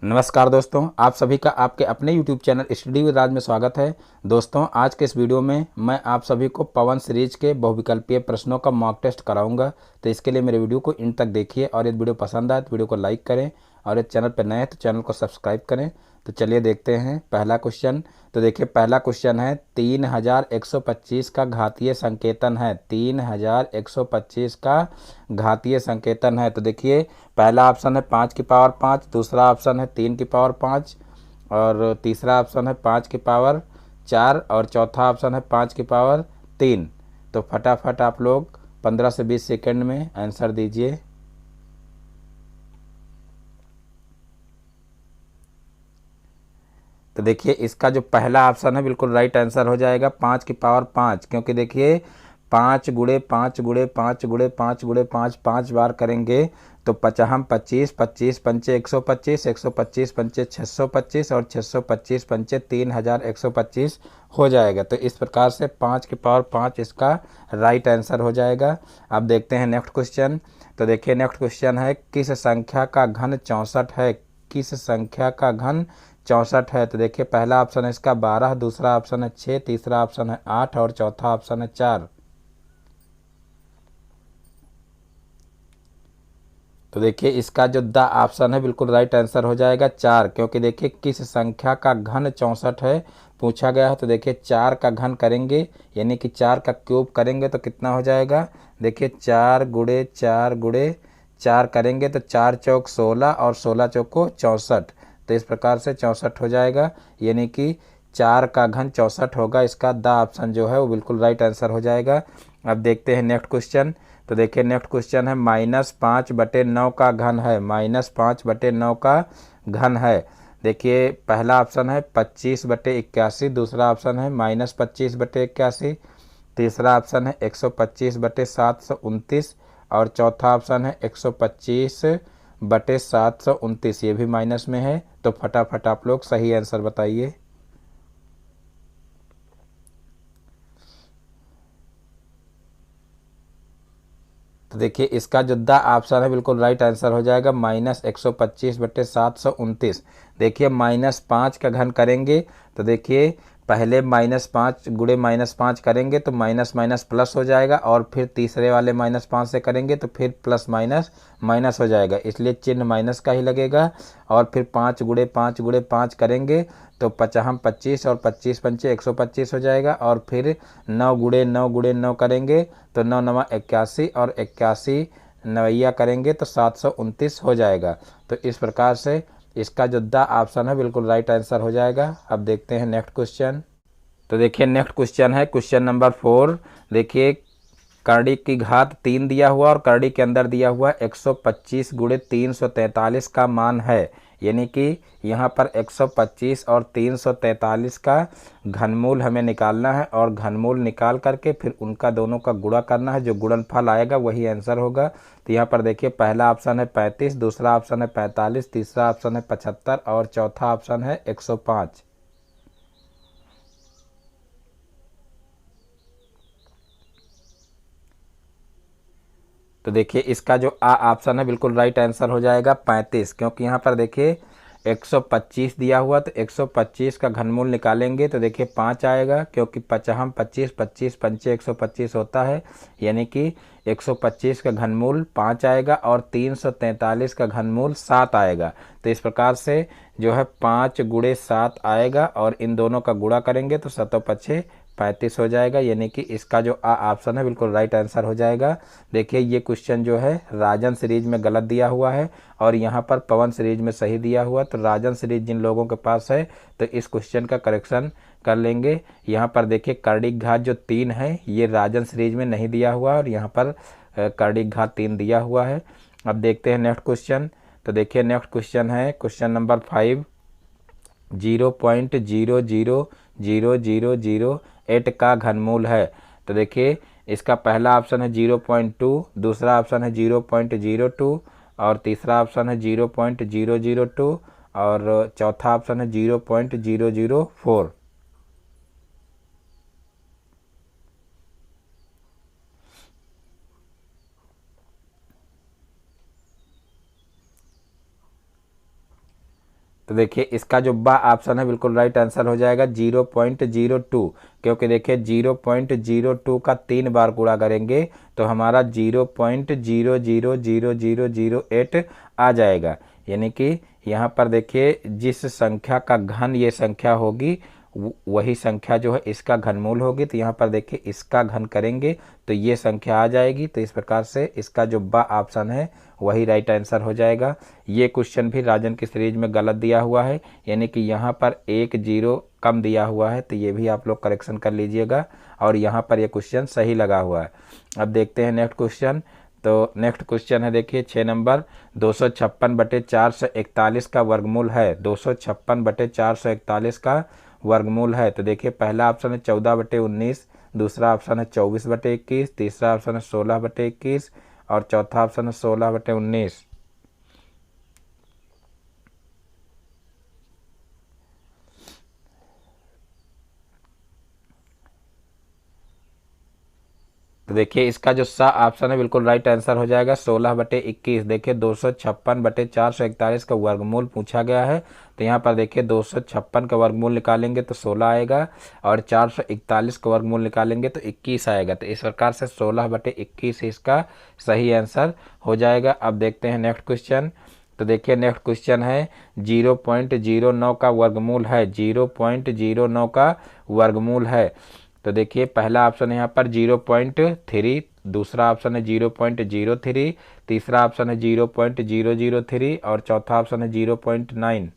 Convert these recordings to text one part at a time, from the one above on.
नमस्कार दोस्तों, आप सभी का आपके अपने YouTube चैनल स्टडी विद राज में स्वागत है। दोस्तों, आज के इस वीडियो में मैं आप सभी को पवन सीरीज के बहुविकल्पीय प्रश्नों का मॉक टेस्ट कराऊंगा। तो इसके लिए मेरे वीडियो को इन तक देखिए और यदि वीडियो पसंद आए तो वीडियो को लाइक करें और यदि चैनल पर नए हैं तो चैनल को सब्सक्राइब करें। तो चलिए देखते हैं पहला क्वेश्चन। तो देखिए पहला क्वेश्चन है 3125 का घातीय संकेतन है। 3125 का घातीय संकेतन है। तो देखिए पहला ऑप्शन है 5 की पावर 5, दूसरा ऑप्शन है 3 की पावर 5 और तीसरा ऑप्शन है 5 की पावर 4 और चौथा ऑप्शन है 5 की पावर 3। तो फटाफट आप लोग 15 से 20 सेकंड में आंसर दीजिए। तो देखिए इसका जो पहला ऑप्शन है बिल्कुल राइट आंसर हो जाएगा 5 की पावर 5, क्योंकि देखिए 5 गुणे 5 गुणे 5 गुणे 5 गुणे 5 5 बार करेंगे तो पचहम 25, 25 पंचे 125, 125 पंचे 625 और 625 पंचे 3125 हो जाएगा। तो इस प्रकार से 5 की पावर 5 इसका राइट आंसर हो जाएगा। अब देखते हैं नेक्स्ट क्वेश्चन। तो देखिए नेक्स्ट क्वेश्चन है किस संख्या का घन 64 है। किस संख्या का घन 64 है। तो देखिए पहला ऑप्शन है इसका 12, दूसरा ऑप्शन है 6, तीसरा ऑप्शन है 8 और चौथा ऑप्शन है 4। तो देखिए इसका जो द ऑप्शन है बिल्कुल राइट आंसर हो जाएगा 4, क्योंकि देखिए किस संख्या का घन 64 है पूछा गया है। तो देखिए 4 का घन करेंगे यानी कि 4 का क्यूब करेंगे तो कितना हो जाएगा। देखिए 4 गुणे 4 गुणे 4 करेंगे तो 4 चौक 16 और 16 चौक को 64। तो इस प्रकार से 64 हो जाएगा, यानी कि 4 का घन 64 होगा। इसका द ऑप्शन जो है वो बिल्कुल राइट आंसर हो जाएगा। अब देखते हैं नेक्स्ट क्वेश्चन। तो देखिए नेक्स्ट क्वेश्चन है -5/9 का घन है। -5/9 का घन है। देखिए पहला ऑप्शन है 25/81, दूसरा ऑप्शन है -25/81, तीसरा ऑप्शन है 125/729 और चौथा ऑप्शन है 125/729। ये भी माइनस में है। तो फटाफट आप लोग सही आंसर बताइए। तो देखिए इसका जो द ऑप्शन है बिल्कुल राइट आंसर हो जाएगा -125/729। देखिए -5 का घन करेंगे तो देखिए पहले -5 गुणे -5 करेंगे तो माइनस माइनस प्लस हो जाएगा और फिर तीसरे वाले -5 से करेंगे तो फिर प्लस माइनस माइनस हो जाएगा, इसलिए चिन्ह माइनस का ही लगेगा। और फिर 5 गुणे 5 गुणे 5 करेंगे तो पचहम 25 और 25 पंचे 125 हो जाएगा और फिर 9 गुणे 9 गुणे 9 करेंगे तो 9 नवा 81 और 81 नवैया करेंगे तो 729 हो जाएगा। तो इस प्रकार से इसका जो द ऑप्शन है बिल्कुल राइट आंसर हो जाएगा। अब देखते हैं नेक्स्ट क्वेश्चन। तो देखिए नेक्स्ट क्वेश्चन है क्वेश्चन नंबर 4। देखिए करड़ी की घात 3 दिया हुआ और करड़ी के अंदर दिया हुआ 125 गुणे 343 का मान है, यानी कि यहाँ पर 125 और 343 का घनमूल हमें निकालना है और घनमूल निकाल करके फिर उनका दोनों का गुणा करना है। जो गुणनफल आएगा वही आंसर होगा। तो यहाँ पर देखिए पहला ऑप्शन है 35, दूसरा ऑप्शन है 45, तीसरा ऑप्शन है 75 और चौथा ऑप्शन है 105। तो देखिए इसका जो आ ऑप्शन है बिल्कुल राइट आंसर हो जाएगा 35, क्योंकि यहाँ पर देखिए 125 दिया हुआ तो 125 का घनमूल निकालेंगे तो देखिए 5 आएगा, क्योंकि पचहम 25, 25 पंचे 125 होता है, यानी कि 125 का घनमूल 5 आएगा और 343 का घनमूल 7 आएगा। तो इस प्रकार से जो है 5 गुणे 7 आएगा और इन दोनों का गुणा करेंगे तो 7 पछे 35 हो जाएगा, यानी कि इसका जो आ ऑप्शन है बिल्कुल राइट आंसर हो जाएगा। देखिए ये क्वेश्चन जो है राजन सीरीज में गलत दिया हुआ है और यहाँ पर पवन सीरीज में सही दिया हुआ। तो राजन सीरीज जिन लोगों के पास है तो इस क्वेश्चन का करेक्शन कर लेंगे। यहाँ पर देखिए करड़ी घात जो 3 है ये राजन सीरीज में नहीं दिया हुआ और यहाँ पर करड़ी घात 3 दिया हुआ है। अब देखते हैं नेक्स्ट क्वेश्चन। तो देखिए नेक्स्ट क्वेश्चन है क्वेश्चन नंबर 5। 0.00008 का घनमूल है। तो देखिए इसका पहला ऑप्शन है 0.2, दूसरा ऑप्शन है 0.02 और तीसरा ऑप्शन है 0.002 और चौथा ऑप्शन है 0.004। तो देखिए इसका जो बा ऑप्शन है बिल्कुल राइट आंसर हो जाएगा 0.02, क्योंकि देखिए 0.02 का 3 बार गुणा करेंगे तो हमारा 0.000008 आ जाएगा। यानी कि यहाँ पर देखिए जिस संख्या का घन ये संख्या होगी वही संख्या जो है इसका घनमूल होगी। तो यहाँ पर देखिए इसका घन करेंगे तो ये संख्या आ जाएगी। तो इस प्रकार से इसका जो बा ऑप्शन है वही राइट आंसर हो जाएगा। ये क्वेश्चन भी राजन की सीरीज में गलत दिया हुआ है, यानी कि यहाँ पर 1 0 कम दिया हुआ है, तो ये भी आप लोग करेक्शन कर लीजिएगा। और यहाँ पर ये क्वेश्चन सही लगा हुआ है। अब देखते हैं नेक्स्ट क्वेश्चन। तो नेक्स्ट क्वेश्चन है देखिए 6 नंबर, 256/441 का वर्गमूल है। 256/441 का वर्गमूल है। तो देखिए पहला ऑप्शन है 14/19, दूसरा ऑप्शन है 24/21, तीसरा ऑप्शन है 16/21 और चौथा ऑप्शन है 16/19। तो देखिए इसका जो सा ऑप्शन है बिल्कुल राइट आंसर हो जाएगा 16/21। देखिए 256/441 का वर्गमूल पूछा गया है। तो यहाँ पर देखिए 256 का वर्गमूल निकालेंगे तो 16 आएगा और 441 का वर्गमूल निकालेंगे तो 21 आएगा। तो इस प्रकार से 16/21 इसका सही आंसर हो जाएगा। अब देखते हैं नेक्स्ट क्वेश्चन। तो देखिए नेक्स्ट क्वेश्चन है 0.09 का वर्गमूल है। 0.09 का वर्गमूल है। तो देखिए पहला ऑप्शन है यहाँ पर 0.3, दूसरा ऑप्शन है 0.03, तीसरा ऑप्शन है 0.003 और चौथा ऑप्शन है 0.9।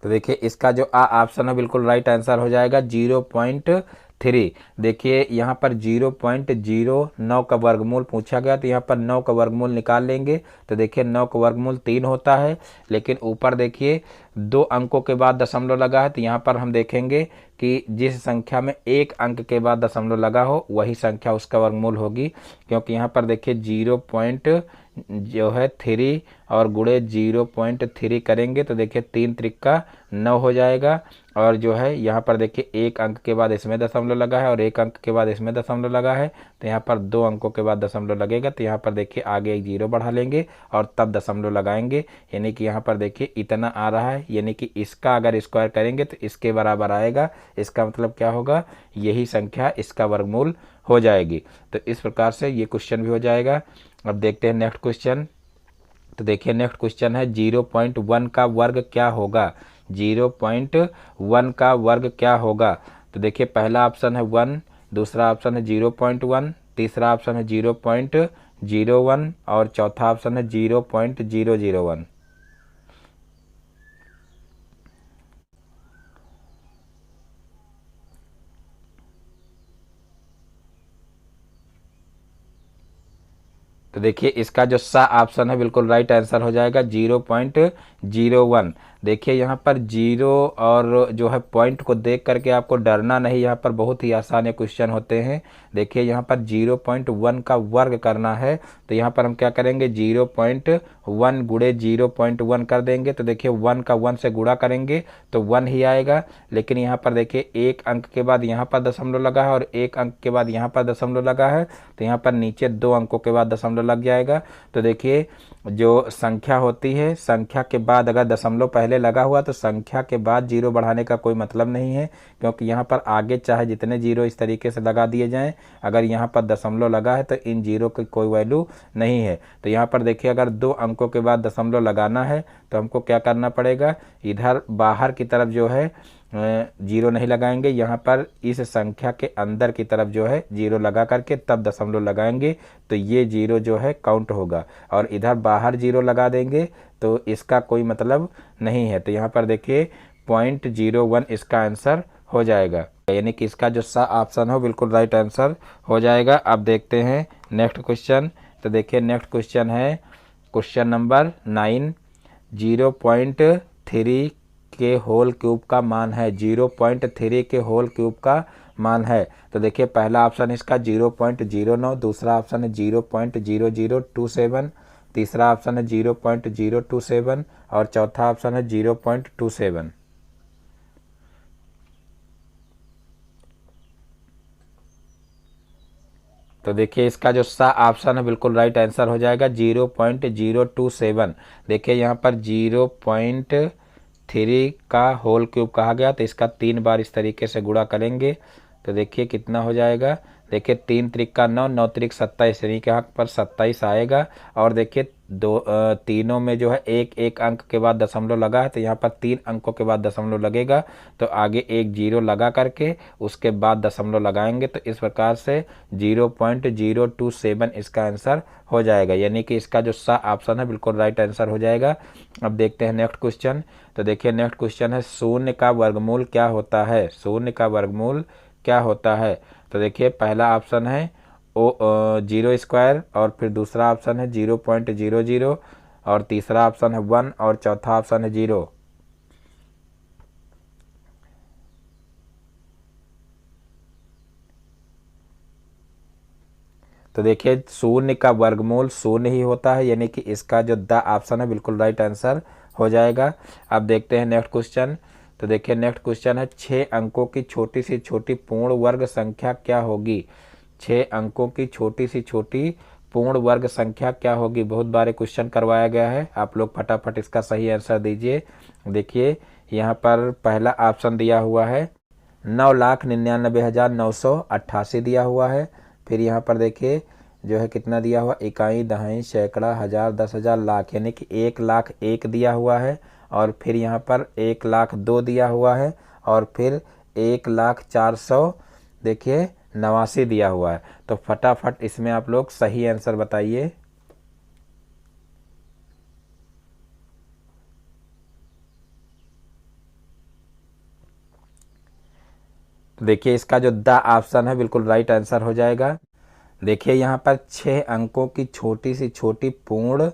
तो देखिए इसका जो ऑप्शन है बिल्कुल राइट आंसर हो जाएगा 0.3। देखिए यहाँ पर 0.09 का वर्गमूल पूछा गया, तो यहाँ पर 9 का वर्गमूल निकाल लेंगे। तो देखिए 9 का वर्गमूल 3 होता है, लेकिन ऊपर देखिए 2 अंकों के बाद दशमलव लगा है। तो यहाँ पर हम देखेंगे कि जिस संख्या में 1 अंक के बाद दशमलव लगा हो वही संख्या उसका वर्गमूल होगी, क्योंकि यहाँ पर देखिए 0.3 और गुणे 0.3 करेंगे तो देखिए 3 त्रिका 9 हो जाएगा। और जो है यहाँ पर देखिए 1 अंक के बाद इसमें दशमलव लगा है और 1 अंक के बाद इसमें दशमलव लगा है। तो यहाँ पर 2 अंकों के बाद दशमलव लगेगा, तो यहाँ पर देखिए आगे एक 0 बढ़ा लेंगे और तब दशमलव लगाएंगे। यानी कि यहाँ पर देखिए इतना आ रहा है, यानी कि इसका अगर स्क्वायर करेंगे तो इसके बराबर आएगा। इसका मतलब क्या होगा, यही संख्या इसका वर्गमूल हो जाएगी। तो इस प्रकार से ये क्वेश्चन भी हो जाएगा। अब देखते हैं नेक्स्ट क्वेश्चन। तो देखिए नेक्स्ट क्वेश्चन है 0.1 का वर्ग क्या होगा। 0.1 का वर्ग क्या होगा। तो देखिए पहला ऑप्शन है 1, दूसरा ऑप्शन है 0.1, तीसरा ऑप्शन है 0.01 और चौथा ऑप्शन है 0.001। तो देखिए इसका जो सा ऑप्शन है बिल्कुल राइट आंसर हो जाएगा 0.01। देखिए यहाँ पर 0 और जो है पॉइंट को देख करके आपको डरना नहीं, यहाँ पर बहुत ही आसान ये क्वेश्चन होते हैं। देखिए यहाँ पर 0.1 का वर्ग करना है, तो यहाँ पर हम क्या करेंगे 0.1 गुणे 0.1 कर देंगे। तो देखिए 1 का 1 से गुणा करेंगे तो 1 ही आएगा, लेकिन यहाँ पर देखिए 1 अंक के बाद यहाँ पर दशमलव लगा है और 1 अंक के बाद यहाँ पर दशमलव लगा है, तो यहाँ पर नीचे 2 अंकों के बाद दशमलव लग जाएगा। तो देखिए जो संख्या होती है, संख्या के बाद अगर दशमलव पहले लगा हुआ तो संख्या के बाद 0 बढ़ाने का कोई मतलब नहीं है, क्योंकि यहाँ पर आगे चाहे जितने 0 इस तरीके से लगा दिए जाएं, अगर यहाँ पर दशमलव लगा है तो इन 0 की कोई वैल्यू नहीं है। तो यहाँ पर देखिए अगर 2 अंकों के बाद दशमलव लगाना है तो हमको क्या करना पड़ेगा, इधर बाहर की तरफ जो है 0 नहीं लगाएंगे, यहाँ पर इस संख्या के अंदर की तरफ जो है 0 लगा करके तब दशमलव लगाएंगे, तो ये 0 जो है काउंट होगा। और इधर बाहर 0 लगा देंगे तो इसका कोई मतलब नहीं है। तो यहाँ पर देखिए 0.01 इसका आंसर हो जाएगा, यानी कि इसका जो सा ऑप्शन हो बिल्कुल राइट आंसर हो जाएगा। अब देखते हैं नेक्स्ट क्वेश्चन। तो देखिए नेक्स्ट क्वेश्चन है क्वेश्चन नंबर 9। 0.3 के होल क्यूब का मान है। 0.3 के होल क्यूब का मान है। तो देखिए पहला ऑप्शन इसका 0.09, दूसरा ऑप्शन है 0.0027, तीसरा ऑप्शन है 0.027 और चौथा ऑप्शन है 0.27। तो देखिए इसका जो सा ऑप्शन है बिल्कुल राइट आंसर हो जाएगा 0.027। देखिए यहाँ पर 0.3 का होल क्यूब कहा गया, तो इसका 3 बार इस तरीके से गुणा करेंगे तो देखिए कितना हो जाएगा। देखिए 3 त्रिक का 9, 9 त्रिक 27, यानी कि यहाँ पर 27 आएगा। और देखिए तीनों में जो है एक एक अंक के बाद दशमलव लगा है, तो यहाँ पर 3 अंकों के बाद दशमलव लगेगा, तो आगे एक जीरो लगा करके उसके बाद दशमलव लगाएंगे। तो इस प्रकार से 0.027 इसका आंसर हो जाएगा, यानी कि इसका जो सा ऑप्शन है बिल्कुल राइट आंसर हो जाएगा। अब देखते हैं नेक्स्ट क्वेश्चन। तो देखिए नेक्स्ट क्वेश्चन है शून्य का वर्गमूल क्या होता है। शून्य का वर्गमूल क्या होता है। तो देखिए पहला ऑप्शन है 0² और फिर दूसरा ऑप्शन है 0.00 और तीसरा ऑप्शन है 1 और चौथा ऑप्शन है 0। तो देखिए शून्य का वर्गमूल शून्य ही होता है, यानी कि इसका जो द ऑप्शन है बिल्कुल राइट आंसर हो जाएगा। अब देखते हैं नेक्स्ट क्वेश्चन। तो देखिए नेक्स्ट क्वेश्चन है 6 अंकों की छोटी सी छोटी पूर्ण वर्ग संख्या क्या होगी। 6 अंकों की छोटी सी छोटी पूर्ण वर्ग संख्या क्या होगी। बहुत बार क्वेश्चन करवाया गया है, आप लोग फटाफट इसका सही आंसर दीजिए। देखिए यहाँ पर पहला ऑप्शन दिया हुआ है 9,99,988 दिया हुआ है। फिर यहाँ पर देखिए जो है कितना दिया हुआ, इकाई, दहाई, सैकड़ा, हजार, 10,000, लाख, यानी कि 1,01,000 दिया हुआ है। और फिर यहाँ पर 1,02,000 दिया हुआ है और फिर 1,04,000 देखिए 89 दिया हुआ है। तो फटाफट इसमें आप लोग सही आंसर बताइए। तो देखिए इसका जो द ऑप्शन है बिल्कुल राइट आंसर हो जाएगा। देखिए यहाँ पर 6 अंकों की छोटी सी छोटी पूर्ण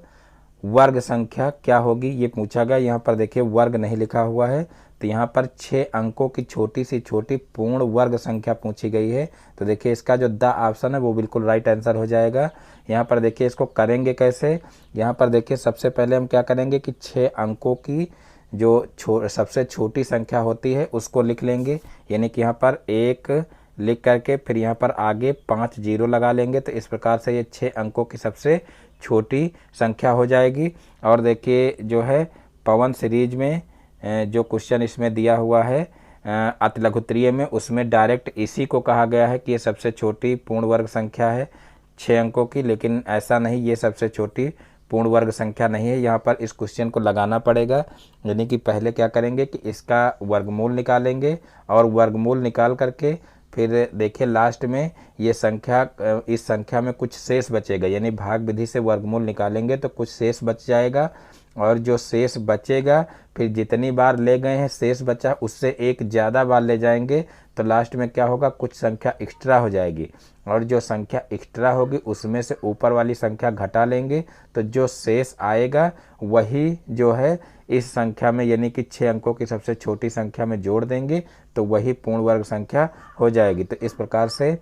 वर्ग संख्या क्या होगी ये पूछा गया। यहाँ पर देखिए वर्ग नहीं लिखा हुआ है, तो यहाँ पर 6 अंकों की छोटी सी छोटी पूर्ण वर्ग संख्या पूछी गई है। तो देखिए इसका जो द ऑप्शन है वो बिल्कुल राइट आंसर हो जाएगा। यहाँ पर देखिए इसको करेंगे कैसे। यहाँ पर देखिए सबसे पहले हम क्या करेंगे कि 6 अंकों की जो सबसे छोटी संख्या होती है उसको लिख लेंगे, यानी कि यहाँ पर 1 लिख करके फिर यहाँ पर आगे 5 जीरो लगा लेंगे। तो इस प्रकार से ये 6 अंकों की सबसे छोटी संख्या हो जाएगी। और देखिए जो है पवन सीरीज में जो क्वेश्चन इसमें दिया हुआ है अतिलघुत्तरीय में, उसमें डायरेक्ट इसी को कहा गया है कि ये सबसे छोटी पूर्ण वर्ग संख्या है 6 अंकों की, लेकिन ऐसा नहीं, ये सबसे छोटी पूर्ण वर्ग संख्या नहीं है। यहाँ पर इस क्वेश्चन को लगाना पड़ेगा, यानी कि पहले क्या करेंगे कि इसका वर्गमूल निकालेंगे और वर्गमूल निकाल करके फिर देखिए लास्ट में ये संख्या, इस संख्या में कुछ शेष बचेगा, यानी भाग विधि से वर्गमूल निकालेंगे तो कुछ शेष बच जाएगा। और जो शेष बचेगा फिर जितनी बार ले गए हैं शेष बचा उससे एक ज़्यादा बार ले जाएंगे, तो लास्ट में क्या होगा, कुछ संख्या एक्स्ट्रा हो जाएगी। और जो संख्या एक्स्ट्रा होगी उसमें से ऊपर वाली संख्या घटा लेंगे, तो जो शेष आएगा वही जो है इस संख्या में, यानी कि 6 अंकों की सबसे छोटी संख्या में जोड़ देंगे, तो वही पूर्ण वर्ग संख्या हो जाएगी। तो इस प्रकार से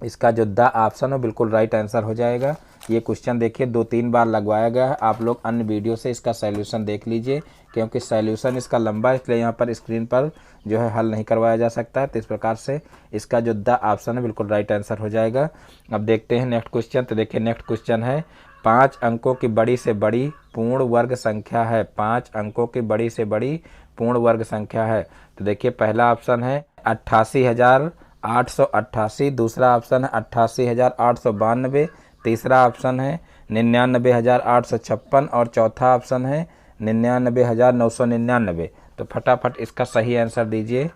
इसका जो द ऑप्शन हो बिल्कुल राइट आंसर हो जाएगा। ये क्वेश्चन देखिए 2-3 बार लगवाया गया है, आप लोग अन्य वीडियो से इसका सॉल्यूशन देख लीजिए, क्योंकि सॉल्यूशन इसका लंबा है इसलिए यहाँ पर स्क्रीन पर जो है हल नहीं करवाया जा सकता है। तो इस प्रकार से इसका जो द ऑप्शन है बिल्कुल राइट आंसर हो जाएगा। अब देखते हैं नेक्स्ट क्वेश्चन। तो देखिए नेक्स्ट क्वेश्चन है 5 अंकों की बड़ी से बड़ी पूर्ण वर्ग संख्या है। 5 अंकों की बड़ी से बड़ी पूर्ण वर्ग संख्या है। तो देखिए पहला ऑप्शन है 88,888, दूसरा ऑप्शन है 88,892, तीसरा ऑप्शन है 99,856 और चौथा ऑप्शन है 99,999। तो फटाफट इसका सही आंसर दीजिए।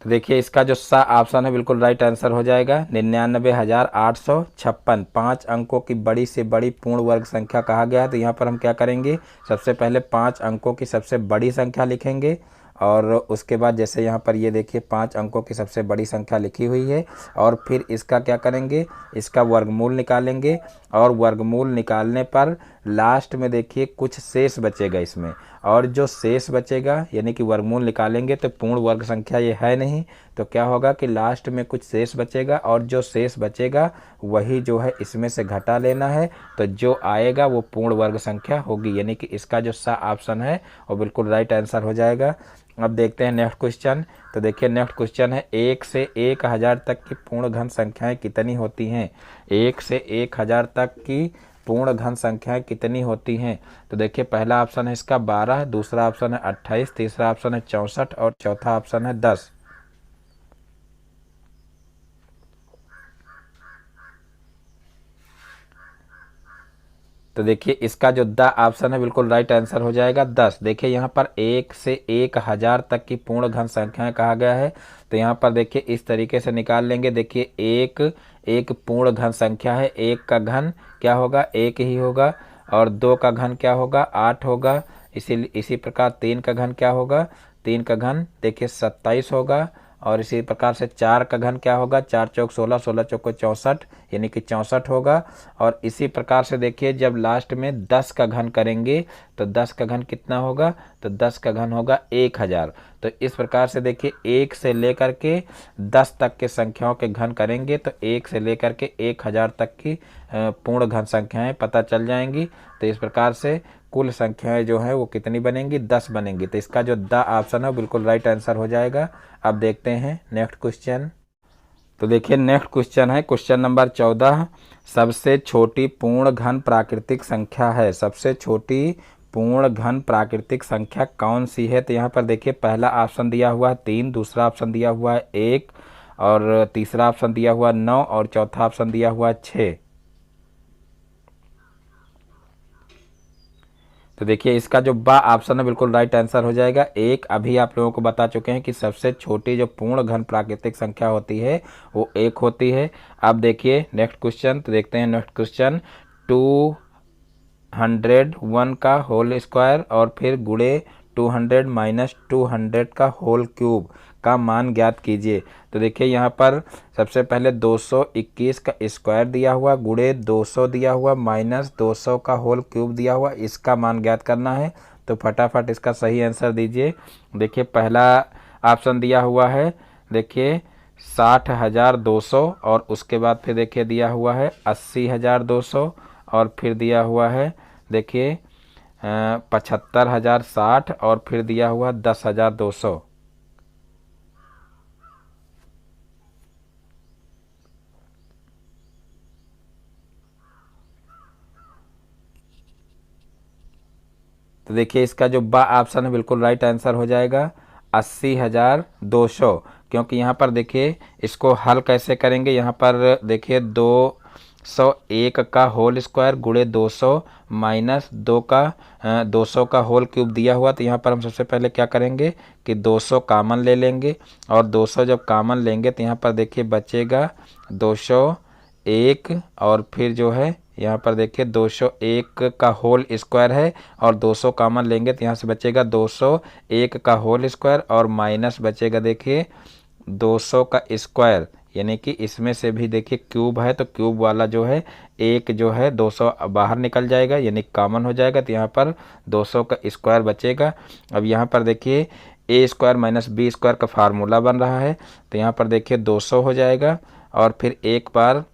तो देखिए इसका जो सा ऑप्शन है बिल्कुल राइट आंसर हो जाएगा 99,856। 5 अंकों की बड़ी से बड़ी पूर्ण वर्ग संख्या कहा गया है। तो यहाँ पर हम क्या करेंगे, सबसे पहले 5 अंकों की सबसे बड़ी संख्या लिखेंगे और उसके बाद जैसे यहाँ पर ये देखिए 5 अंकों की सबसे बड़ी संख्या लिखी हुई है, और फिर इसका क्या करेंगे, इसका वर्गमूल निकालेंगे और वर्गमूल निकालने पर लास्ट में देखिए कुछ शेष बचेगा इसमें, और जो शेष बचेगा यानी कि वर्गमूल निकालेंगे तो पूर्ण वर्ग संख्या ये है नहीं, तो क्या होगा कि लास्ट में कुछ शेष बचेगा और जो शेष बचेगा वही जो है इसमें से घटा लेना है, तो जो आएगा वो पूर्ण वर्ग संख्या होगी, यानी कि इसका जो सा ऑप्शन है वो बिल्कुल राइट आंसर हो जाएगा। अब देखते हैं नेक्स्ट क्वेश्चन। तो देखिए नेक्स्ट क्वेश्चन है 1 से 1000 तक की पूर्ण घन संख्याएं कितनी होती हैं। 1 से 1000 तक की पूर्ण घन संख्याएं कितनी होती हैं। तो देखिए पहला ऑप्शन है इसका 12, दूसरा ऑप्शन है 28, तीसरा ऑप्शन है 64 और चौथा ऑप्शन है 10। तो देखिए इसका जो द ऑप्शन है बिल्कुल राइट आंसर हो जाएगा 10। देखिए यहाँ पर 1 से 1000 तक की पूर्ण घन संख्याएं कहा गया है, तो यहाँ पर देखिए इस तरीके से निकाल लेंगे। देखिए एक पूर्ण घन संख्या है, एक का घन क्या होगा, एक ही होगा, और 2 का घन क्या होगा, 8 होगा। इसी प्रकार 3 का घन क्या होगा, 3 का घन देखिए 27 होगा, और इसी प्रकार से 4 का घन क्या होगा, 4 चौक 16, 16 चौक 64 यानी कि 64 होगा। और इसी प्रकार से देखिए जब लास्ट में 10 का घन करेंगे तो 10 का घन कितना होगा, तो 10 का घन होगा 1000। तो इस प्रकार से देखिए 1 से लेकर के 10 तक के संख्याओं के घन करेंगे तो 1 से लेकर के 1000 तक की पूर्ण घन संख्याएं पता चल जाएंगी। तो इस प्रकार से कुल संख्याएं जो है वो कितनी बनेंगी, 10 बनेंगी। तो इसका जो द ऑप्शन है बिल्कुल राइट आंसर हो जाएगा। अब देखते हैं नेक्स्ट क्वेश्चन। तो देखिए नेक्स्ट क्वेश्चन है क्वेश्चन नंबर 14, सबसे छोटी पूर्ण घन प्राकृतिक संख्या है। सबसे छोटी पूर्ण घन प्राकृतिक संख्या कौन सी है। तो यहाँ पर देखिए पहला ऑप्शन दिया हुआ है 3, दूसरा ऑप्शन दिया हुआ है 1, और तीसरा ऑप्शन दिया हुआ 9 और चौथा ऑप्शन दिया हुआ 6। तो देखिए इसका जो बा ऑप्शन है बिल्कुल राइट आंसर हो जाएगा 1। अभी आप लोगों को बता चुके हैं कि सबसे छोटी जो पूर्ण घन प्राकृतिक संख्या होती है वो 1 होती है। अब देखिए नेक्स्ट क्वेश्चन। तो देखते हैं नेक्स्ट क्वेश्चन, 201 का होल स्क्वायर और फिर गुणे 200 माइनस 200 का होल क्यूब का मान ज्ञात कीजिए। तो देखिए यहाँ पर सबसे पहले 221 का स्क्वायर दिया हुआ, गुणे 200 दिया हुआ, माइनस 200 का होल क्यूब दिया हुआ, इसका मान ज्ञात करना है। तो फटाफट इसका सही आंसर दीजिए। देखिए पहला ऑप्शन दिया हुआ है देखिए 60,200, और उसके बाद फिर देखिए दिया हुआ है 80,200, और फिर दिया हुआ है देखिए 75,060, और फिर दिया हुआ 10,200। तो देखिए इसका जो बा ऑप्शन है बिल्कुल राइट आंसर हो जाएगा 80,200, क्योंकि यहाँ पर देखिए इसको हल कैसे करेंगे। यहाँ पर देखिए 201 का होल स्क्वायर गुणे 200 माइनस 200 का होल क्यूब दिया हुआ। तो यहाँ पर हम सबसे पहले क्या करेंगे कि 200 कामन ले लेंगे, और 200 जब कामन लेंगे तो यहाँ पर देखिए बचेगा 201, और फिर जो है यहाँ पर देखिए 201 का होल स्क्वायर है और 200 कामन लेंगे तो यहाँ से बचेगा 201 का होल स्क्वायर, और माइनस बचेगा देखिए 200 का स्क्वायर, यानी कि इसमें से भी देखिए क्यूब है तो क्यूब वाला जो है एक जो है 200 बाहर निकल जाएगा यानी कॉमन हो जाएगा, तो यहाँ पर 200 का स्क्वायर बचेगा। अब यहाँ पर देखिए ए स्क्वायर माइनस बी स्क्वायर का फार्मूला बन रहा है, तो यहाँ पर देखिए 200 हो जाएगा, और फिर एक बार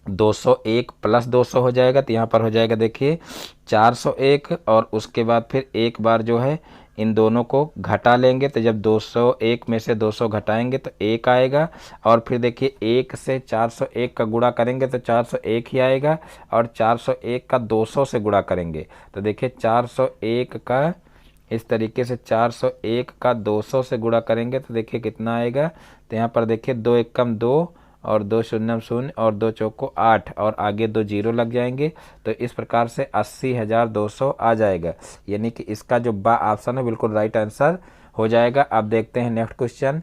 201 प्लस 200 हो जाएगा, तो यहाँ पर हो जाएगा देखिए 401, और उसके बाद फिर एक बार जो है इन दोनों को घटा लेंगे, तो जब 201 में से 200 घटाएंगे तो 1 आएगा, और फिर देखिए 1 से 401 का गुणा करेंगे तो 401 ही आएगा, और 401 का 200 से गुणा करेंगे तो देखिए 401 का इस तरीके से 401 का 200 से गुणा करेंगे तो देखिए कितना आएगा। तो यहाँ पर देखिए 2 एकम 2 और 2 शून्यम 0 और 2 चौको 8 और आगे 2 जीरो लग जाएंगे, तो इस प्रकार से 80,200 आ जाएगा, यानी कि इसका जो बा ऑप्शन है बिल्कुल राइट आंसर हो जाएगा। अब देखते हैं नेक्स्ट क्वेश्चन।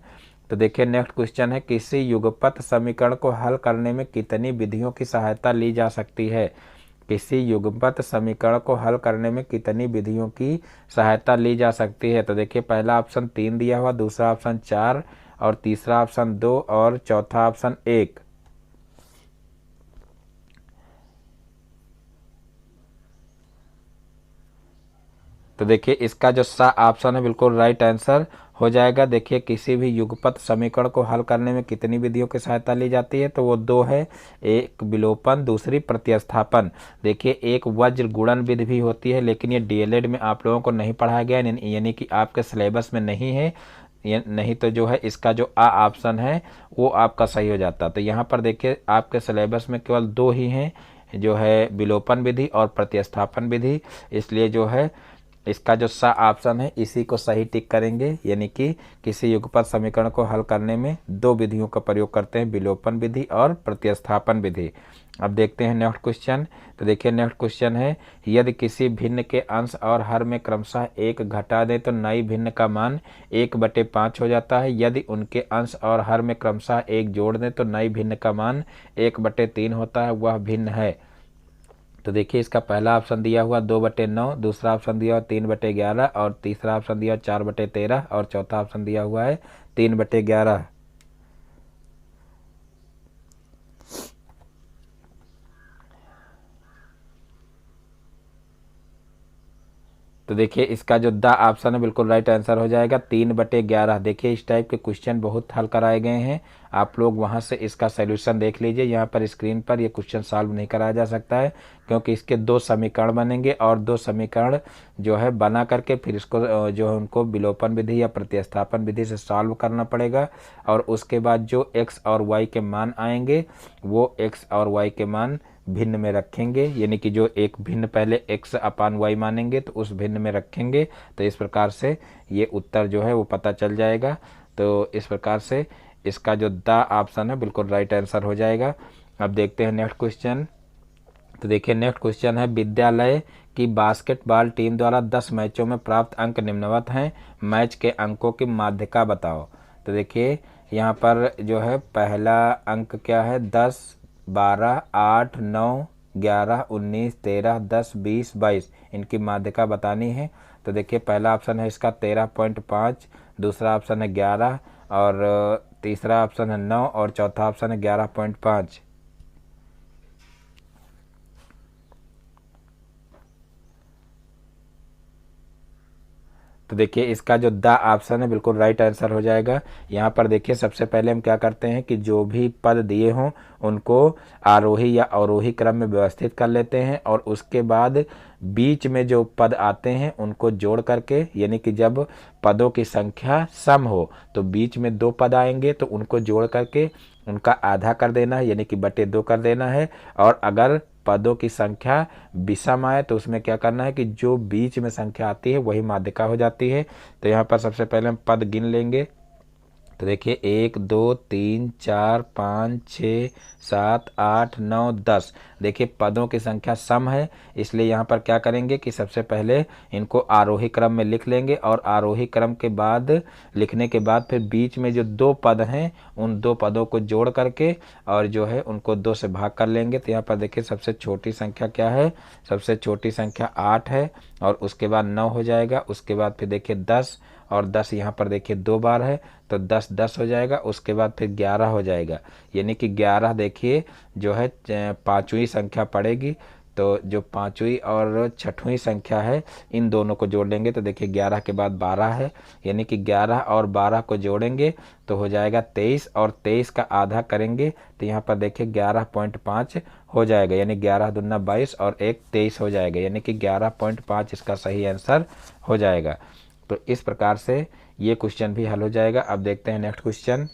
तो देखिए नेक्स्ट क्वेश्चन है, किसी युगपत समीकरण को हल करने में कितनी विधियों की सहायता ली जा सकती है। किसी युगपत समीकरण को हल करने में कितनी विधियों की सहायता ली जा सकती है। तो देखिए पहला ऑप्शन 3 दिया हुआ, दूसरा ऑप्शन 4, और तीसरा ऑप्शन 2, और चौथा ऑप्शन 1। तो देखिए इसका जो सा ऑप्शन है बिल्कुल राइट आंसर हो जाएगा। देखिए किसी भी युगपत समीकरण को हल करने में कितनी विधियों की सहायता ली जाती है, तो वो दो है, एक विलोपन, दूसरी प्रतिस्थापन। देखिए एक वज्र गुणन विधि भी होती है, लेकिन ये डीएलएड में आप लोगों को नहीं पढ़ाया गया, यानी कि आपके सिलेबस में नहीं है, नहीं तो जो है इसका जो आ ऑप्शन है वो आपका सही हो जाता। तो यहाँ पर देखिए आपके सिलेबस में केवल दो ही हैं, जो है विलोपन विधि और प्रतिस्थापन विधि, इसलिए जो है इसका जो सा ऑप्शन है इसी को सही टिक करेंगे, यानी कि किसी युगपत समीकरण को हल करने में दो विधियों का प्रयोग करते हैं, विलोपन विधि और प्रतिस्थापन विधि। अब देखते हैं नेक्स्ट क्वेश्चन। तो देखिए नेक्स्ट क्वेश्चन है, यदि किसी भिन्न के अंश और हर में क्रमशः 1 घटा दें तो नई भिन्न का मान 1/5 हो जाता है। यदि उनके अंश और हर में क्रमशः 1 जोड़ दें तो नई भिन्न का मान 1/3 होता है, वह भिन्न है। तो देखिए इसका पहला ऑप्शन दिया हुआ 2/9, दूसरा ऑप्शन दिया हुआ 3/11 और तीसरा ऑप्शन दिया हुआ 4/13 और चौथा ऑप्शन दिया हुआ है 3/11। तो देखिए इसका जो द ऑप्शन है बिल्कुल राइट आंसर हो जाएगा 3/11। देखिए इस टाइप के क्वेश्चन बहुत हल कराए गए हैं, आप लोग वहां से इसका सोल्यूशन देख लीजिए। यहाँ पर स्क्रीन पर ये क्वेश्चन सॉल्व नहीं कराया जा सकता है, क्योंकि इसके दो समीकरण बनेंगे और दो समीकरण जो है बना करके फिर इसको जो है उनको विलोपन विधि या प्रतिस्थापन विधि से सॉल्व करना पड़ेगा, और उसके बाद जो एक्स और वाई के मान आएंगे वो एक्स और वाई के मान भिन्न में रखेंगे, यानी कि जो एक भिन्न पहले x अपान वाई मानेंगे तो उस भिन्न में रखेंगे। तो इस प्रकार से ये उत्तर जो है वो पता चल जाएगा। तो इस प्रकार से इसका जो द ऑप्शन है बिल्कुल राइट आंसर हो जाएगा। अब देखते हैं नेक्स्ट क्वेश्चन। तो देखिए नेक्स्ट क्वेश्चन है, विद्यालय की बास्केटबॉल टीम द्वारा 10 मैचों में प्राप्त अंक निम्नवत हैं, मैच के अंकों की माध्यिका बताओ। तो देखिए यहाँ पर जो है पहला अंक क्या है, 10, 12, 8, 9, 11, 19, 13, 10, 20, 22, इनकी माध्यिका बतानी है। तो देखिए पहला ऑप्शन है इसका 13.5, दूसरा ऑप्शन है 11 और तीसरा ऑप्शन है 9 और चौथा ऑप्शन है 11.5। तो देखिए इसका जो द ऑप्शन है बिल्कुल राइट आंसर हो जाएगा। यहाँ पर देखिए सबसे पहले हम क्या करते हैं कि जो भी पद दिए हों उनको आरोही या अवरोही क्रम में व्यवस्थित कर लेते हैं, और उसके बाद बीच में जो पद आते हैं उनको जोड़ करके, यानी कि जब पदों की संख्या सम हो तो बीच में दो पद आएंगे तो उनको जोड़ करके उनका आधा कर देना है, यानी कि बटे 2 कर देना है। और अगर पदों की संख्या विषम आए तो उसमें क्या करना है कि जो बीच में संख्या आती है वही माध्यिका हो जाती है। तो यहाँ पर सबसे पहले हम पद गिन लेंगे। तो देखिए 1, 2, 3, 4, 5, 6, 7, 8, 9, 10। देखिए पदों की संख्या सम है, इसलिए यहाँ पर क्या करेंगे कि सबसे पहले इनको आरोही क्रम में लिख लेंगे, और आरोही क्रम के बाद लिखने के बाद फिर बीच में जो दो पद हैं उन दो पदों को जोड़ करके और जो है उनको 2 से भाग कर लेंगे। तो यहाँ पर देखिए सबसे छोटी संख्या क्या है, सबसे छोटी संख्या 8 है, और उसके बाद 9 हो जाएगा, उसके बाद फिर देखिए 10, और 10 यहाँ पर देखिए 2 बार है तो 10 10 हो जाएगा, उसके बाद फिर 11 हो जाएगा, यानी कि 11 देखिए जो है पाँचवीं संख्या पड़ेगी। तो जो पाँचवीं और छठवीं संख्या है इन दोनों को जोड़ लेंगे तो देखिए 11 के बाद 12 है, यानी कि 11 और 12 को जोड़ेंगे तो हो जाएगा 23, और 23 का आधा करेंगे तो यहाँ पर देखिए 11.5 हो जाएगा, यानी 11 दूना 22 और 1 23 हो जाएगा, यानी कि 11.5 इसका सही आंसर हो जाएगा। तो इस प्रकार से ये क्वेश्चन भी हल हो जाएगा। अब देखते हैं नेक्स्ट क्वेश्चन।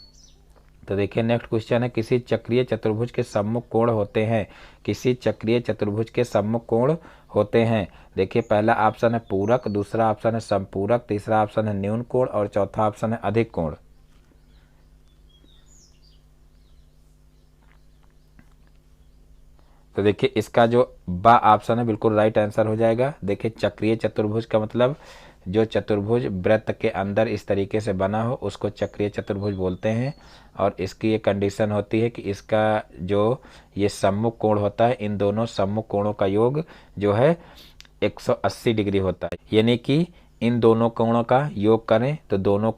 तो देखिए नेक्स्ट क्वेश्चन है, किसी चक्रीय चतुर्भुज के सम्मुख कोण होते हैं, किसी चक्रीय चतुर्भुज के सम्मुख कोण होते हैं। देखिए पहला ऑप्शन है पूरक, दूसरा ऑप्शन है समपूरक, तीसरा ऑप्शन है न्यून कोण और चौथा ऑप्शन है अधिक कोण। तो देखिए इसका जो बा ऑप्शन है बिल्कुल राइट आंसर हो जाएगा। देखिए चक्रीय चतुर्भुज का मतलब जो चतुर्भुज वृत्त के अंदर इस तरीके से बना हो उसको चक्रीय चतुर्भुज बोलते हैं, और इसकी ये कंडीशन होती है कि इसका जो ये सम्मुख कोण होता है, इन दोनों सम्मुख कोणों का योग जो है 180 डिग्री होता है, यानी कि इन दोनों कोणों का योग करें तो दोनों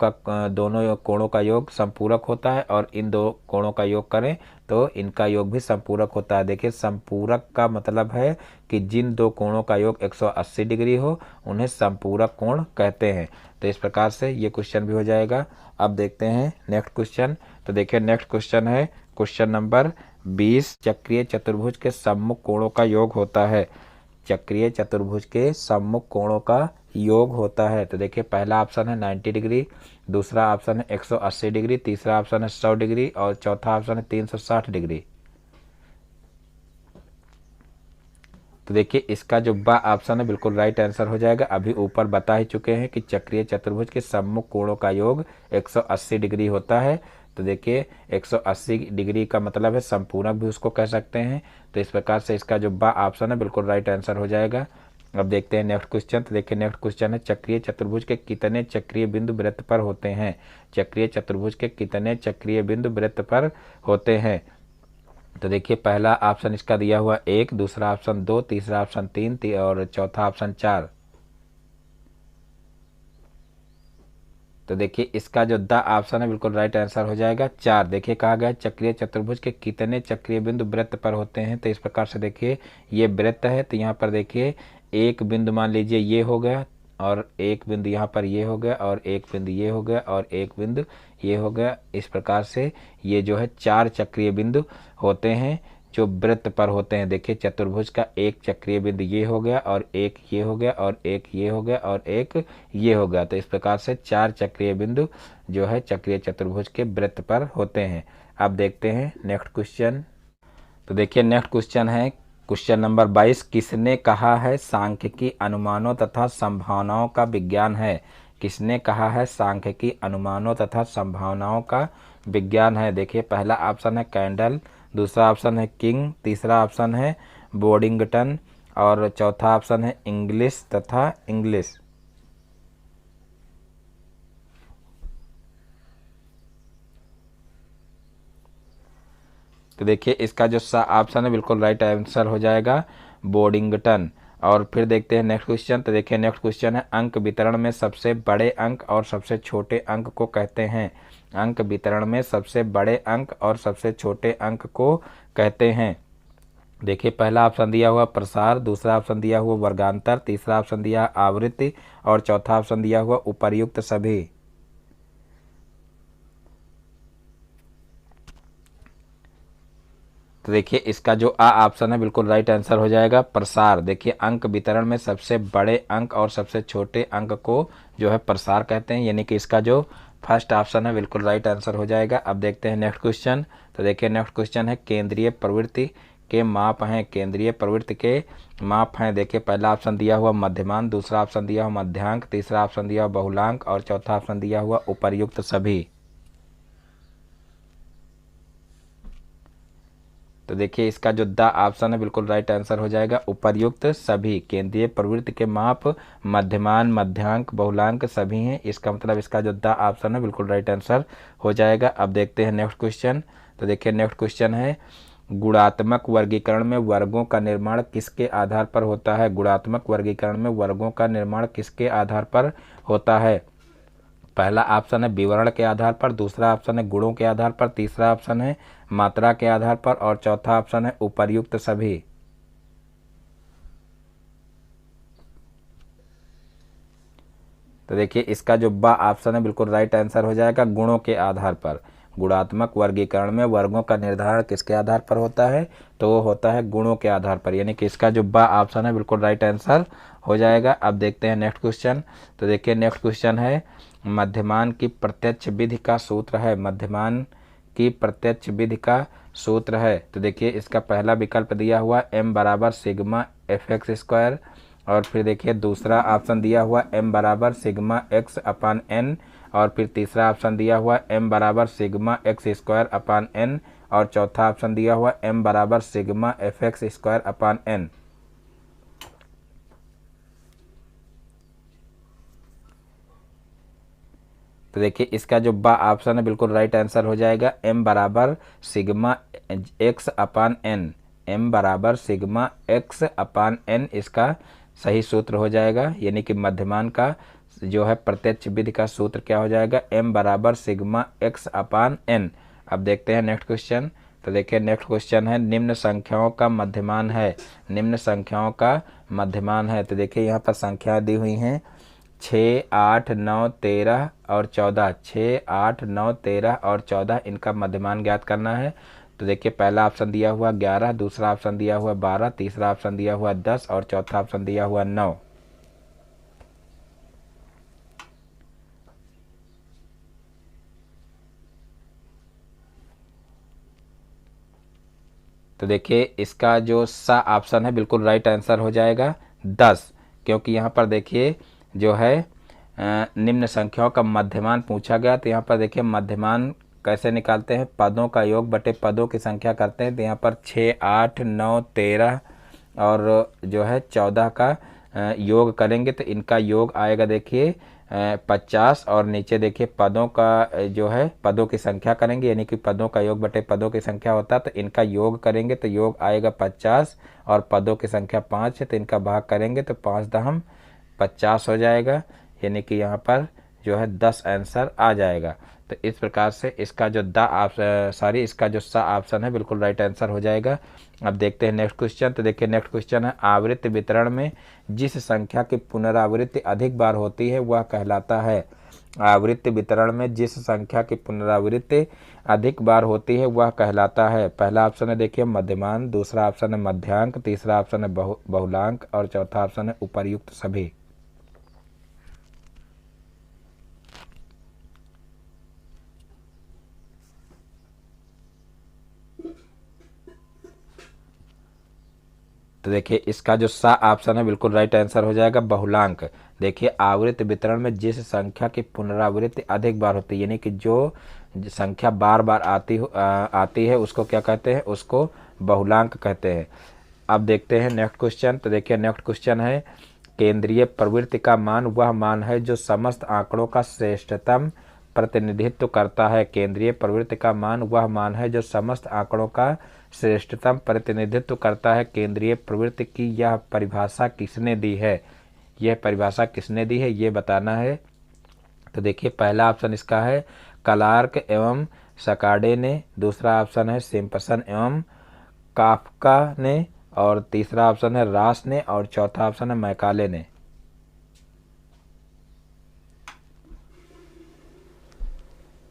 कोणों का योग संपूरक होता है, और इन दो कोणों का योग करें तो इनका योग भी संपूरक होता है। देखिए संपूरक का मतलब है कि जिन दो कोणों का योग 180 डिग्री हो उन्हें संपूरक कोण कहते हैं। तो इस प्रकार से ये क्वेश्चन भी हो जाएगा। अब देखते हैं नेक्स्ट क्वेश्चन। तो देखिए नेक्स्ट क्वेश्चन है क्वेश्चन नंबर 20। चक्रीय चतुर्भुज के सम्मुख कोणों का योग होता है। चक्रीय चतुर्भुज के सम्मुख कोणों का योग होता है। तो देखिए पहला ऑप्शन है 90 डिग्री, दूसरा ऑप्शन है 180 डिग्री, तीसरा ऑप्शन है 100 डिग्री और चौथा ऑप्शन है 360 डिग्री। तो देखिए इसका जो बा ऑप्शन है बिल्कुल राइट आंसर हो जाएगा। अभी ऊपर बता ही चुके हैं कि चक्रीय चतुर्भुज के सम्मुख कोणों का योग 180 डिग्री होता है। तो देखिए 180 डिग्री का मतलब है संपूरक भी उसको कह सकते हैं। तो इस प्रकार से इसका जो बा ऑप्शन है बिल्कुल राइट आंसर हो जाएगा। अब देखते हैं नेक्स्ट क्वेश्चन। तो देखिए नेक्स्ट क्वेश्चन है चक्रीय चतुर्भुज के कितने चक्रीय बिंदु वृत्त पर होते हैं। चक्रीय चतुर्भुज के कितने चक्रीय बिंदु वृत्त पर होते हैं। तो देखिए पहला ऑप्शन इसका दिया हुआ 1, दूसरा ऑप्शन 2, तीसरा ऑप्शन 3 और चौथा ऑप्शन 4। तो देखिए इसका जो द ऑप्शन है बिल्कुल राइट आंसर हो जाएगा 4। देखिए कहा गया चक्रीय चतुर्भुज के कितने चक्रीय बिंदु वृत्त पर होते हैं। तो इस प्रकार से देखिए ये वृत्त है, तो यहाँ पर देखिए एक बिंदु मान लीजिए ये हो गया और एक बिंदु यहाँ पर ये हो गया और एक बिंदु ये हो गया और एक बिंदु ये हो गया। इस प्रकार से ये जो है 4 चक्रीय बिंदु होते हैं जो वृत्त पर होते हैं। देखिए चतुर्भुज का एक चक्रीय बिंदु ये हो गया और एक ये हो गया और एक ये हो गया और एक ये हो गया। तो इस प्रकार से 4 चक्रीय बिंदु जो है चक्रीय चतुर्भुज के वृत्त पर होते हैं। अब देखते हैं नेक्स्ट क्वेश्चन। तो देखिए नेक्स्ट क्वेश्चन है क्वेश्चन नंबर 22। किसने कहा है सांख्यिकी अनुमानों तथा संभावनाओं का विज्ञान है। किसने कहा है सांख्यिकी अनुमानों तथा संभावनाओं का विज्ञान है। देखिए पहला ऑप्शन है कैंडल, दूसरा ऑप्शन है किंग, तीसरा ऑप्शन है बोडिंगटन और चौथा ऑप्शन है इंग्लिश तथा इंग्लिश। तो देखिए इसका जो ऑप्शन है बिल्कुल राइट आंसर हो जाएगा बोडिंगटन। और फिर देखते हैं नेक्स्ट क्वेश्चन। तो देखिए नेक्स्ट क्वेश्चन है अंक वितरण में सबसे बड़े अंक और सबसे छोटे अंक को कहते हैं। अंक वितरण में सबसे बड़े अंक और सबसे छोटे अंक को कहते हैं। देखिए पहला ऑप्शन दिया हुआ प्रसार, दूसरा ऑप्शन दिया हुआ वर्गांतर, तीसरा ऑप्शन दिया आवृत्ति और चौथा ऑप्शन दिया हुआ उपर्युक्त सभी। तो देखिए इसका जो ऑप्शन है बिल्कुल राइट आंसर हो जाएगा प्रसार। देखिए अंक वितरण में सबसे बड़े अंक और सबसे छोटे अंक को जो है प्रसार कहते हैं, यानी कि इसका जो फर्स्ट ऑप्शन है बिल्कुल राइट आंसर हो जाएगा। अब देखते हैं नेक्स्ट क्वेश्चन। तो देखिए नेक्स्ट क्वेश्चन है केंद्रीय प्रवृत्ति के माप हैं। केंद्रीय प्रवृत्ति के माप हैं। देखिए पहला ऑप्शन दिया हुआ मध्यमान, दूसरा ऑप्शन दिया हुआ मध्यांक, तीसरा ऑप्शन दिया हुआ बहुलांक और चौथा ऑप्शन दिया हुआ उपर्युक्त सभी। तो देखिए इसका जो द ऑप्शन है बिल्कुल राइट आंसर हो जाएगा उपर्युक्त सभी। केंद्रीय प्रवृत्ति के माप मध्यमान, मध्यांक, बहुलांक सभी हैं। इसका मतलब इसका जो द ऑप्शन है बिल्कुल राइट आंसर हो जाएगा। अब देखते हैं नेक्स्ट क्वेश्चन। तो देखिए नेक्स्ट क्वेश्चन है गुणात्मक वर्गीकरण में वर्गों का निर्माण किसके आधार पर होता है। गुणात्मक वर्गीकरण में वर्गों का निर्माण किसके आधार पर होता है। पहला ऑप्शन है विवरण के आधार पर, दूसरा ऑप्शन है गुणों के आधार पर, तीसरा ऑप्शन है मात्रा के आधार पर और चौथा ऑप्शन है उपर्युक्त सभी। तो देखिए इसका जो बा ऑप्शन है बिल्कुल राइट आंसर हो जाएगा गुणों के आधार पर। गुणात्मक वर्गीकरण में वर्गों का निर्धारण किसके आधार पर होता है, तो वो होता है गुणों के आधार पर, यानी कि इसका जो बा ऑप्शन है बिल्कुल राइट आंसर हो जाएगा। अब देखते हैं नेक्स्ट क्वेश्चन। तो देखिए नेक्स्ट क्वेश्चन है मध्यमान की प्रत्यक्ष विधि का सूत्र है। मध्यमान की प्रत्यक्ष विधि का सूत्र है। तो देखिए इसका पहला विकल्प दिया हुआ m बराबर सिग्मा fx स्क्वायर और फिर देखिए दूसरा ऑप्शन दिया हुआ m बराबर सिग्मा x अपान n और फिर तीसरा ऑप्शन दिया हुआ m बराबर sigma x square upon n और चौथा ऑप्शन दिया हुआ m बराबर sigma fx square upon n। तो देखिए इसका जो बा ऑप्शन है बिल्कुल राइट आंसर हो जाएगा m बराबर सिग्मा x अपान n। m बराबर सिग्मा x अपान n इसका सही सूत्र हो जाएगा, यानी कि मध्यमान का जो है प्रत्यक्ष विधि का सूत्र क्या हो जाएगा m बराबर सिग्मा x अपान n। अब देखते हैं नेक्स्ट क्वेश्चन। तो देखिए नेक्स्ट क्वेश्चन है निम्न संख्याओं का मध्यमान है, निम्न संख्याओं का मध्यमान है। तो देखिए यहाँ पर संख्याएं दी हुई हैं 6, 8, 9, 13 और 14। 6, 8, 9, 13 और 14 इनका मध्यमान ज्ञात करना है। तो देखिए पहला ऑप्शन दिया हुआ 11, दूसरा ऑप्शन दिया हुआ 12, तीसरा ऑप्शन दिया हुआ 10 और चौथा ऑप्शन दिया हुआ 9। तो देखिए इसका जो सा ऑप्शन है बिल्कुल राइट आंसर हो जाएगा 10, क्योंकि यहाँ पर देखिए जो है निम्न संख्याओं का मध्यमान पूछा गया। तो यहाँ पर देखिए मध्यमान कैसे निकालते हैं, पदों का योग बटे पदों की संख्या करते हैं। तो यहाँ पर 6, 8, 9, 13 और जो है 14 का योग करेंगे तो इनका योग आएगा देखिए 50 और नीचे देखिए पदों का जो है पदों की संख्या करेंगे, यानी कि पदों का योग बटे पदों की संख्या होता है। तो इनका योग करेंगे तो योग आएगा 50 और पदों की संख्या 5 है तो इनका भाग करेंगे तो 5 दहम 50 हो जाएगा, यानी कि यहाँ पर जो है 10 आंसर आ जाएगा। तो इस प्रकार से इसका जो इसका जो सा ऑप्शन है बिल्कुल राइट आंसर हो जाएगा। अब देखते हैं नेक्स्ट क्वेश्चन। तो देखिए नेक्स्ट क्वेश्चन है आवृत्ति वितरण में जिस संख्या की पुनरावृत्ति अधिक बार होती है वह कहलाता है। आवृत्ति वितरण में जिस संख्या की पुनरावृत्ति अधिक बार होती है वह कहलाता है। पहला ऑप्शन है देखिए मध्यमान, दूसरा ऑप्शन है मध्यांक, तीसरा ऑप्शन है बहुलांक और चौथा ऑप्शन है उपर्युक्त सभी। तो देखिए इसका जो सा ऑप्शन है बिल्कुल राइट आंसर हो जाएगा बहुलांक। देखिए आवृत्ति वितरण में जिस संख्या की पुनरावृत्ति अधिक बार होती है, यानी कि जो संख्या बार बार आती है उसको क्या कहते हैं, उसको बहुलांक कहते हैं। अब देखते हैं नेक्स्ट क्वेश्चन। तो देखिए नेक्स्ट क्वेश्चन है केंद्रीय प्रवृत्ति का मान वह मान है जो समस्त आंकड़ों का श्रेष्ठतम प्रतिनिधित्व करता है। केंद्रीय प्रवृत्ति का मान वह मान है जो समस्त आंकड़ों का श्रेष्ठतम प्रतिनिधित्व करता है। केंद्रीय प्रवृत्ति की यह परिभाषा किसने दी है, यह परिभाषा किसने दी है ये बताना है। तो देखिए पहला ऑप्शन इसका है क्लार्क एवं सकाडे ने, दूसरा ऑप्शन है सिम्पसन एवं काफ्का ने और तीसरा ऑप्शन है रास ने और चौथा ऑप्शन है मैकाले ने।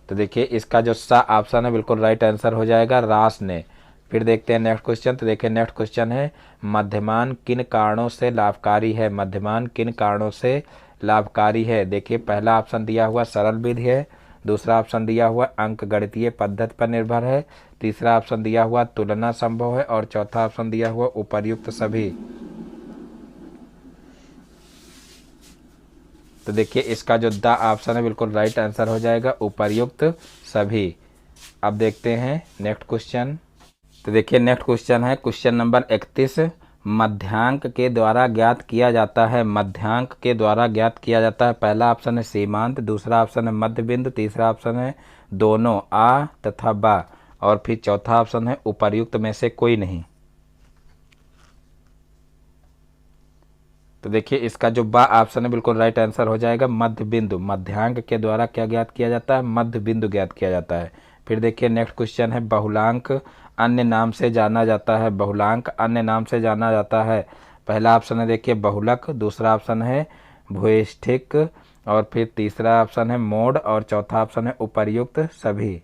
तो देखिए इसका जो सा ऑप्शन है बिल्कुल राइट आंसर हो जाएगा रास ने। फिर देखते हैं नेक्स्ट क्वेश्चन। तो देखिए नेक्स्ट क्वेश्चन है मध्यमान किन कारणों से लाभकारी है, मध्यमान किन कारणों से लाभकारी है। देखिए पहला ऑप्शन दिया हुआ सरल विधि है, दूसरा ऑप्शन दिया हुआ अंक गणितीय पद्धति पर निर्भर है, तीसरा ऑप्शन दिया हुआ तुलना संभव है और चौथा ऑप्शन दिया हुआ उपर्युक्त सभी। तो देखिए इसका जो द ऑप्शन है बिल्कुल राइट आंसर हो जाएगा उपर्युक्त सभी। अब देखते हैं नेक्स्ट क्वेश्चन। तो देखिए नेक्स्ट क्वेश्चन है क्वेश्चन नंबर 31 मध्यांक के द्वारा ज्ञात किया जाता है, मध्यांक के द्वारा ज्ञात किया जाता है। पहला ऑप्शन है सीमांत, दूसरा ऑप्शन है मध्य बिंदु, तीसरा ऑप्शन है दोनों आ तथा बा और फिर चौथा ऑप्शन है उपर्युक्त में से कोई नहीं। तो देखिए इसका जो बा ऑप्शन है बिल्कुल राइट आंसर हो जाएगा मध्य बिंदु। मध्यांक के द्वारा क्या ज्ञात किया जाता है, मध्य बिंदु ज्ञात किया जाता है। फिर देखिए नेक्स्ट क्वेश्चन है बहुलांक अन्य नाम से जाना जाता है, बहुलांक अन्य नाम से जाना जाता है। पहला ऑप्शन है देखिए बहुलक, दूसरा ऑप्शन है भूयिष्ठिक और फिर तीसरा ऑप्शन है मोड और चौथा ऑप्शन है उपर्युक्त सभी।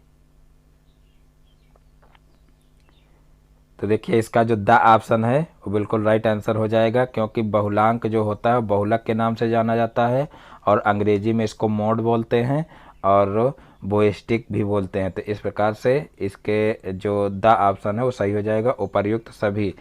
तो देखिए इसका जो द ऑप्शन है वो बिल्कुल राइट आंसर हो जाएगा, क्योंकि बहुलांक जो होता है बहुलक के नाम से जाना जाता है और अंग्रेजी में इसको मोड बोलते हैं और बोइस्टिक भी बोलते हैं। तो इस प्रकार से इसके जो द ऑप्शन है वो सही हो जाएगा उपर्युक्त सभी।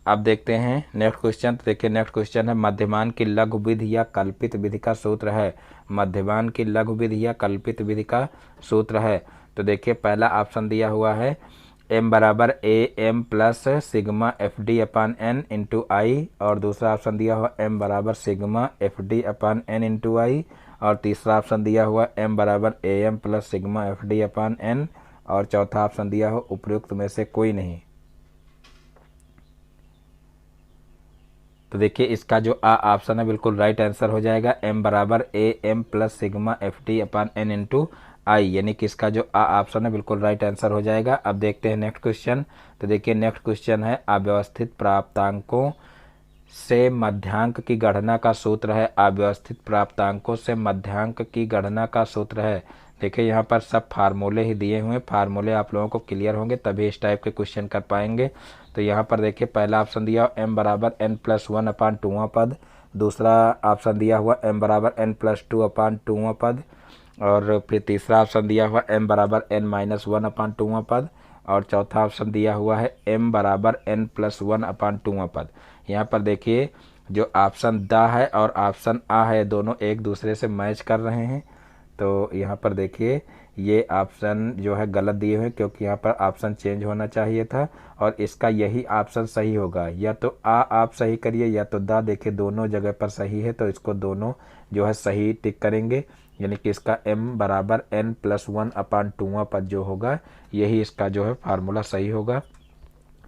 अब देखते हैं नेक्स्ट क्वेश्चन। तो देखिए नेक्स्ट क्वेश्चन है मध्यमान की लघु विधि या कल्पित विधि का सूत्र है, मध्यमान की लघु विधि या कल्पित विधि का सूत्र है। तो देखिए पहला ऑप्शन दिया हुआ है m बराबर A M plus sigma F D upon N into I और दूसरा ऑप्शन दिया हुआ m बराबर sigma F D upon N into I और तीसरा ऑप्शन दिया हुआ m बराबर A M plus sigma F D upon N और चौथा ऑप्शन दिया हुआ उपयुक्त में से कोई नहीं। तो देखिए इसका जो आ ऑप्शन है बिल्कुल राइट आंसर हो जाएगा m बराबर A M plus sigma F D upon N into I, यानी कि इसका जो आ ऑप्शन है बिल्कुल राइट आंसर हो जाएगा। अब देखते हैं नेक्स्ट क्वेश्चन। तो देखिए नेक्स्ट क्वेश्चन है अव्यवस्थित प्राप्तांकों से मध्यांक की गणना का सूत्र है। अव्यवस्थित प्राप्तांकों से मध्यांक की गणना का सूत्र है। देखिए यहाँ पर सब फार्मूले ही दिए हुए हैं, फार्मूले आप लोगों को क्लियर होंगे तभी इस टाइप के क्वेश्चन कर पाएंगे। तो यहाँ पर देखिए पहला ऑप्शन दिया m बराबर n+1/2वां पद, दूसरा ऑप्शन दिया हुआ m बराबर n+2/2वां पद, और फिर तीसरा ऑप्शन दिया हुआ m बराबर n-1/2वां पद, और चौथा ऑप्शन दिया हुआ है m बराबर n+1/2वां पद। यहाँ पर देखिए जो ऑप्शन द है और ऑप्शन आ है दोनों एक दूसरे से मैच कर रहे हैं। तो यहाँ पर देखिए ये ऑप्शन जो है गलत दिए हुए क्योंकि यहाँ पर ऑप्शन चेंज होना चाहिए था और इसका यही ऑप्शन सही होगा। या तो आ आप सही करिए या तो द, देखिए दोनों जगह पर सही है तो इसको दोनों जो है सही टिक करेंगे, यानी कि इसका m बराबर n+1/2वां पद जो होगा यही इसका जो है फार्मूला सही होगा।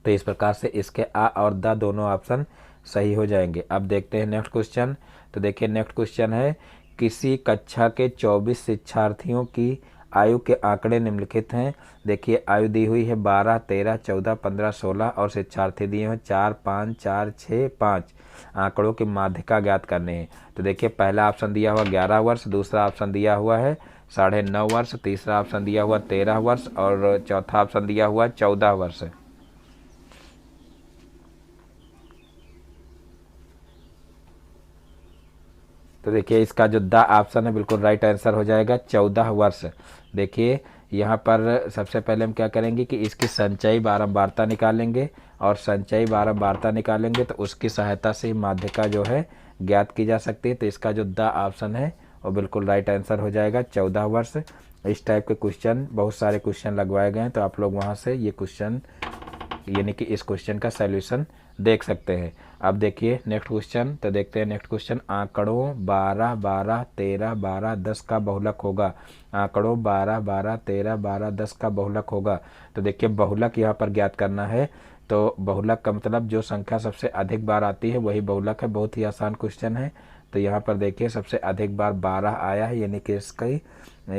तो इस प्रकार से इसके आ और द दोनों ऑप्शन सही हो जाएंगे। अब देखते हैं नेक्स्ट क्वेश्चन। तो देखिए नेक्स्ट क्वेश्चन है किसी कक्षा के 24 शिक्षार्थियों की आयु के आंकड़े निम्नलिखित हैं। देखिए आयु दी हुई है 12, 13, 14, 15, 16 और शिक्षार्थी दिए हुए 4, 5, 4, 6, 5। आंकड़ों की माध्यिका ज्ञात करने हैं। तो देखिए पहला ऑप्शन दिया हुआ 11 वर्ष, दूसरा ऑप्शन दिया हुआ है 9.5 वर्ष, तीसरा ऑप्शन दिया हुआ 13 वर्ष और चौथा ऑप्शन दिया हुआ 14 वर्ष। तो देखिए इसका जो द ऑप्शन है बिल्कुल राइट आंसर हो जाएगा 14 वर्ष। देखिए यहाँ पर सबसे पहले हम क्या करेंगे कि इसकी संचयी बारंबारता निकालेंगे और संचयी बारंबारता निकालेंगे तो उसकी सहायता से माध्यिका जो है ज्ञात की जा सकती है। तो इसका जो द ऑप्शन है वो बिल्कुल राइट आंसर हो जाएगा 14 वर्ष। इस टाइप के क्वेश्चन बहुत सारे क्वेश्चन लगवाए गए हैं तो आप लोग वहाँ से ये क्वेश्चन यानी कि इस क्वेश्चन का सॉल्यूशन देख सकते हैं। अब देखिए नेक्स्ट क्वेश्चन। तो देखते हैं नेक्स्ट क्वेश्चन आंकड़ों 12, 12, 13, 12, 10 का बहुलक होगा। आंकड़ों 12, 12, 13, 12, 10 का बहुलक होगा। तो देखिए बहुलक यहाँ पर ज्ञात करना है। तो बहुलक का मतलब जो संख्या सबसे अधिक बार आती है वही बहुलक है। बहुत ही आसान क्वेश्चन है। तो यहाँ पर देखिए सबसे अधिक बार 12 आया है, यानी कि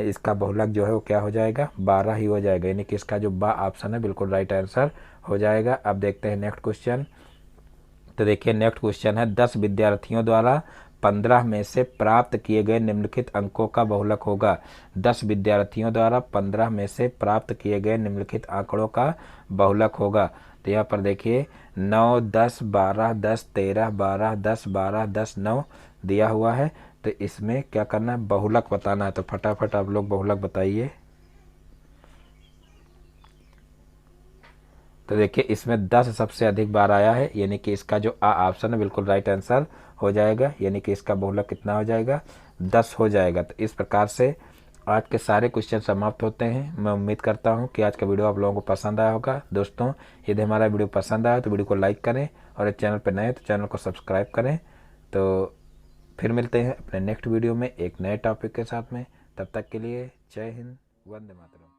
इसका बहुलक जो है वो क्या हो जाएगा 12 ही हो जाएगा, यानी कि इसका जो बा ऑप्शन है बिल्कुल राइट आंसर हो जाएगा। अब देखते हैं नेक्स्ट क्वेश्चन। तो देखिए नेक्स्ट क्वेश्चन है 10 विद्यार्थियों द्वारा 15 में से प्राप्त किए गए निम्नलिखित अंकों का बहुलक होगा। 10 विद्यार्थियों द्वारा 15 में से प्राप्त किए गए निम्नलिखित आंकड़ों का बहुलक होगा। तो यहाँ पर देखिए 9, 10, 12, 10, 13, 12, 10, 12, 10, 9 दिया हुआ है। तो इसमें क्या करना है बहुलक बताना है। तो फटाफट आप लोग बहुलक बताइए। तो देखिए इसमें 10 सबसे अधिक बार आया है, यानी कि इसका जो आ ऑप्शन है बिल्कुल राइट आंसर हो जाएगा, यानी कि इसका बहुलक कितना हो जाएगा 10 हो जाएगा। तो इस प्रकार से आज के सारे क्वेश्चन समाप्त होते हैं। मैं उम्मीद करता हूं कि आज का वीडियो आप लोगों को पसंद आया होगा। दोस्तों यदि हमारा वीडियो पसंद आया तो वीडियो को लाइक करें और इस चैनल पर नए हैं तो चैनल को सब्सक्राइब करें। तो फिर मिलते हैं अपने नेक्स्ट वीडियो में एक नए टॉपिक के साथ में। तब तक के लिए जय हिंद, वंदे मातरम।